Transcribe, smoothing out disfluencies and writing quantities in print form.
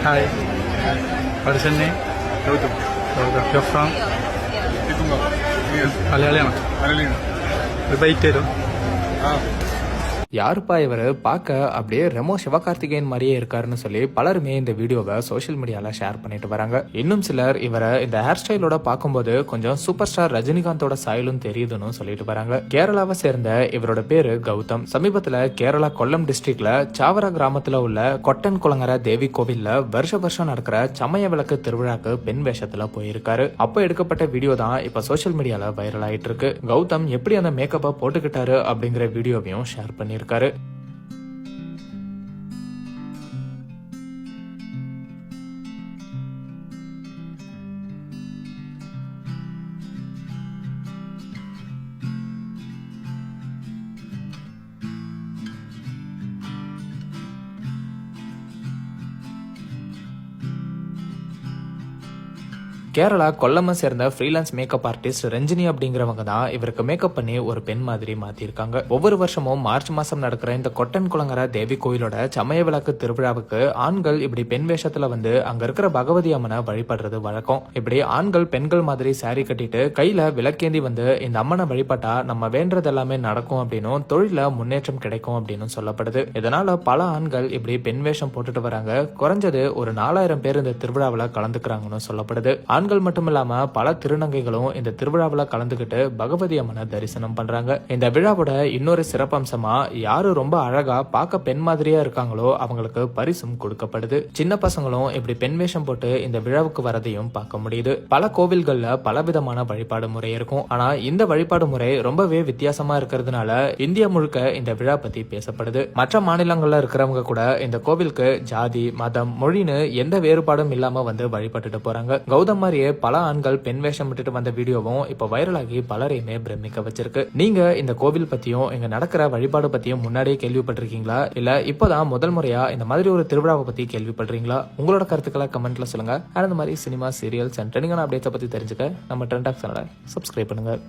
Hi, what is your name? Gautam. You're from? Tikunga. Yes. മലയാളിയാണോ? Marilyn. Byte തരും. யாருப்பா இவர் பார்க்க அப்படியே ரெமோ சிவகார்த்திகேயன் மாதிரியே இருக்காருன்னு சொல்லி பலருமே இந்த வீடியோவை சோஷியல் மீடியால ஷேர் பண்ணிட்டு வராங்க. இன்னும் சிலர் இவரை இந்த ஹேர் ஸ்டைலோட பார்க்கும்போது கொஞ்சம் சூப்பர் ஸ்டார் ரஜினிகாந்தோட சாயலும் தெரியுதுன்னு சொல்லிட்டு வராங்க. கேரளாவை சேர்ந்த இவரோட பேரு கௌதம். சமீபத்துல கேரளா கொல்லம் டிஸ்ட்ரிக்ட்ல சாவரா கிராமத்துல உள்ள கொட்டன் குளங்கர தேவி கோவில்ல வருஷம் நடக்கிற சமய விளக்கு திருவிழாக்கு பெண் வேஷத்துல போயிருக்காரு. அப்ப எடுக்கப்பட்ட வீடியோ தான் இப்ப சோஷியல் மீடியால வைரல் ஆயிட்டு இருக்கு. கௌதம் எப்படி அந்த மேக்கப்பை போட்டுக்கிட்டாரு அப்படிங்கிற வீடியோவையும் ஷேர் பண்ணிருக்காரு. கேரளா கொல்லமை சேர்ந்த ஃப்ரீலான்ஸ் மேக்கப் ஆர்டிஸ்ட் ரஞ்சினி அப்படிங்கிறவங்க தான் இவருக்கு மேக்கப் பண்ணி ஒரு பெண் மாதிரி மாத்திருக்காங்க. ஒவ்வொரு வருஷமும் மார்ச் மாசம் நடக்கிற இந்த கொட்டன் குளங்கர தேவி கோயிலோட சமய விளக்கு திருவிழாவுக்கு ஆண்கள் இப்படி பெண் வேஷத்துல வந்து அங்க இருக்கிற பகவதி அம்மனை வழிபடுறது வழக்கம். இப்படி ஆண்கள் பெண்கள் மாதிரி சாரி கட்டிட்டு கையில விளக்கேந்தி வந்து இந்த அம்மனை வழிபட்டா நம்ம வேண்டது எல்லாமே நடக்கும் அப்படின்னும் தொழில முன்னேற்றம் கிடைக்கும் அப்படின்னு சொல்லப்படுது. இதனால பல ஆண்கள் இப்படி பெண் வேஷம் போட்டுட்டு வராங்க. குறைஞ்சது ஒரு 4000 பேர் இந்த திருவிழாவில் கலந்துக்கிறாங்கன்னு சொல்லப்படுது. ஆண்கள் மட்டும் இல்லாம பல திருநங்கைகளும் இந்த திருவிழாவில் கலந்துகிட்டு பகவதி அம்மனை தரிசனம் பண்றாங்க. இந்த விழாவோட இன்னொரு சிறப்பம்சமா யாரு ரொம்ப அழகா பார்க்க பெண் மாதிரியா இருக்காங்களோ அவங்களுக்கு பரிசும் கொடுக்கப்படுது. சின்ன பசங்களும் இப்படி பெண் வேஷம் போட்டு இந்த விழாவுக்கு வரதையும் பார்க்க முடியுது. பல கோவில்கள்ல பல விதமான வழிபாடு முறை இருக்கும். ஆனா இந்த வழிபாடு முறை ரொம்பவே வித்தியாசமா இருக்கிறதுனால இந்தியா முழுக்க இந்த விழா பத்தி பேசப்படுது. மற்ற மாநிலங்கள்ல இருக்கிறவங்க கூட இந்த கோவிலுக்கு ஜாதி மதம் மொழின்னு எந்த வேறுபாடும் இல்லாம வந்து வழிபட்டுட்டு போறாங்க. கௌதம் பல ஆண்கள் பெண் வேஷம் விட்டுட்டு வந்த வீடியோவும் இப்ப வைரலாகி பலரையுமே பிரமிக்க வச்சிருக்கு. நீங்க இந்த கோவில் பத்தியும் இங்க நடக்கிற வழிபாடு பத்தியும் முன்னாடியே கேள்விப்பட்டிருக்கீங்களா, இல்ல இப்பதான் முதல் முறையா இந்த மாதிரி ஒரு திருவிழாவை பத்தி கேள்விப்படுறீங்களா? உங்களோட கருத்துக்களை கமெண்ட்ல சொல்லுங்க. அந்த மாதிரி சினிமா, சீரியல்ஸ் அண்ட் ட்ரெண்டிங்கான அப்டேட்ஸை பத்தி தெரிஞ்சுக்க நம்ம ட்ரெண்ட் டாக் சேனலை சப்ஸ்கிரைப் பண்ணுங்க.